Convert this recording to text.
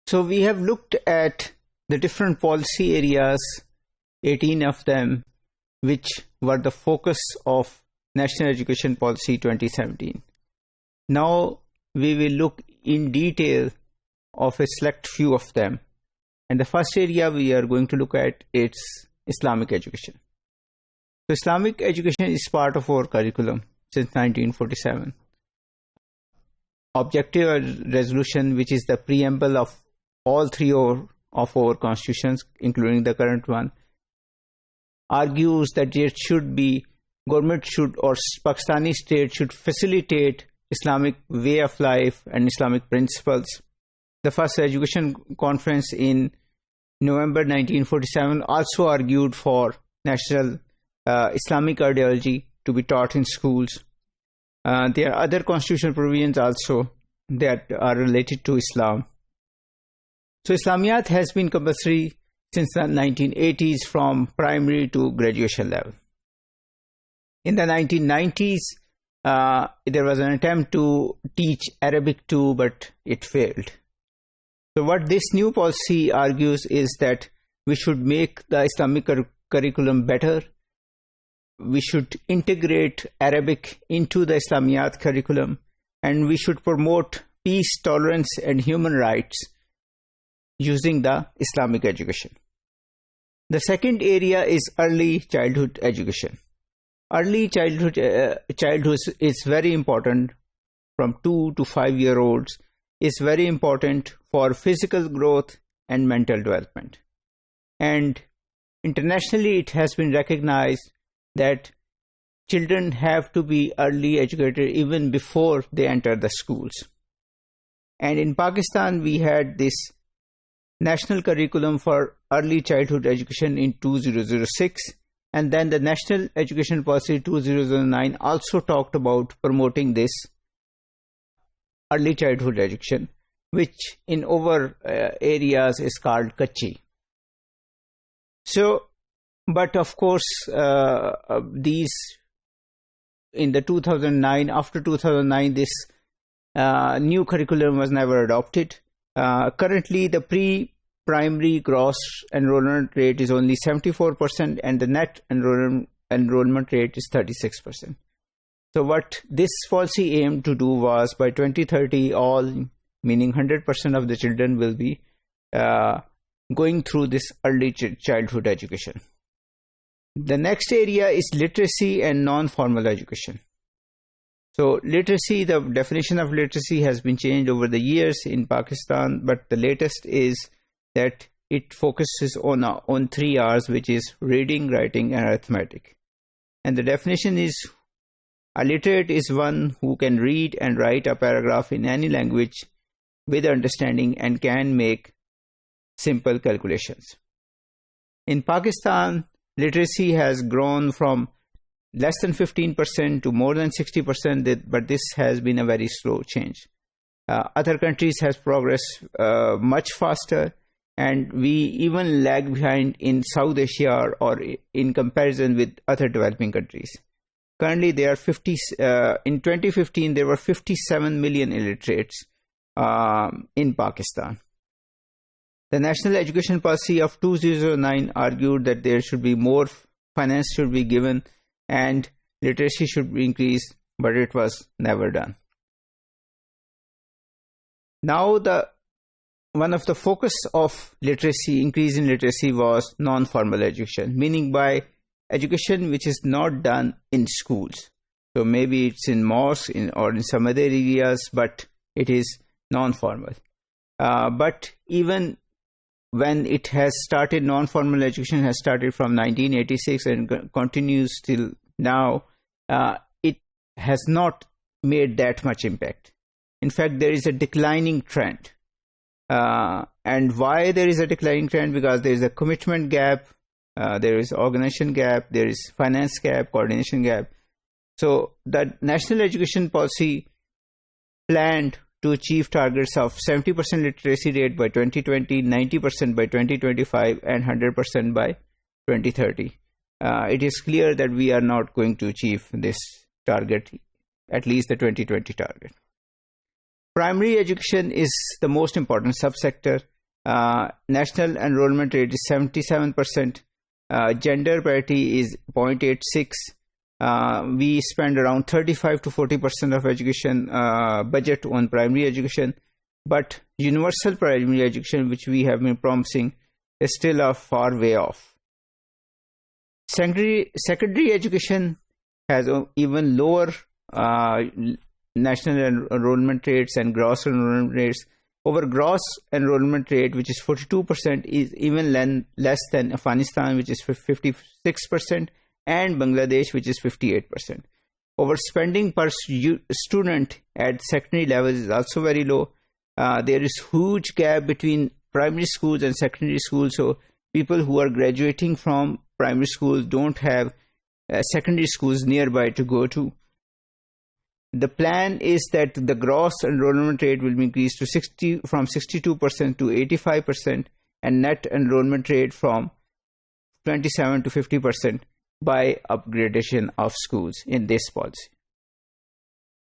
So we have looked at the different policy areas, 18 of them, which were the focus of National Education Policy 2017. Now we will look in detail of a select few of them. And the first area we are going to look at is Islamic education. So Islamic education is part of our curriculum since 1947. Objective resolution, which is the preamble of all three of our constitutions, including the current one, argues that there should be government should or Pakistani state should facilitate Islamic way of life and Islamic principles. The first education conference in November 1947 also argued for national Islamic ideology to be taught in schools. There are other constitutional provisions also that are related to Islam. So Islamiyat has been compulsory since the 1980s from primary to graduation level. In the 1990s, there was an attempt to teach Arabic too, but it failed. So what this new policy argues is that we should make the Islamic curriculum better. We should integrate Arabic into the Islamiyat curriculum, and we should promote peace, tolerance, and human rights using the Islamic education. The second area is early childhood education. Early childhood is very important. From 2 to 5 year olds is very important for physical growth and mental development. And internationally, it has been recognized that children have to be early educated even before they enter the schools. And in Pakistan, we had this national curriculum for early childhood education in 2006, and then the National Education Policy 2009 also talked about promoting this early childhood education, which in our areas is called Kachi. So, but of course, these in the 2009, after 2009, this new curriculum was never adopted. Currently, the pre-primary gross enrollment rate is only 74%, and the net enrollment rate is 36%. So what this policy aimed to do was by 2030, all, meaning 100% of the children will be going through this early childhood education. The next area is literacy and non-formal education. So literacy, the definition of literacy has been changed over the years in Pakistan, but the latest is that it focuses on 3 R's, which is reading, writing, and arithmetic. And the definition is: a literate is one who can read and write a paragraph in any language with understanding and can make simple calculations. In Pakistan, literacy has grown from less than 15% to more than 60%, but this has been a very slow change. Other countries has progressed much faster, and we even lag behind in South Asia or in comparison with other developing countries. Currently, there are in 2015, there were 57 million illiterates in Pakistan. The National Education Policy of 2009 argued that there should be more finance should be given and literacy should be increased, but it was never done. Now, one of the focus of literacy, increase in literacy, was non-formal education, meaning by education which is not done in schools. So maybe it's in mosques or in some other areas, but it is non-formal. But even when it has started, non-formal education has started from 1986 and continues till now, it has not made that much impact. In fact, there is a declining trend. And why there is a declining trend? Because there is a commitment gap, there is organization gap, there is finance gap, coordination gap. So the National Education Policy planned to achieve targets of 70% literacy rate by 2020, 90% by 2025, and 100% by 2030. It is clear that we are not going to achieve this target, at least the 2020 target. Primary education is the most important subsector. National enrollment rate is 77%. Gender parity is 0.86. We spend around 35 to 40% of education budget on primary education, but universal primary education, which we have been promising, is still a far way off. Secondary education has even lower national enrollment rates and gross enrollment rates. Our gross enrollment rate, which is 42%, is even less than Afghanistan, which is 56%, and Bangladesh, which is 58%. Our spending per student at secondary level is also very low. There is huge gap between primary schools and secondary schools, so people who are graduating from primary schools don't have secondary schools nearby to go to. The plan is that the gross enrollment rate will be increased from 62% to 85%, and net enrollment rate from 27 to 50% by upgradation of schools in this policy.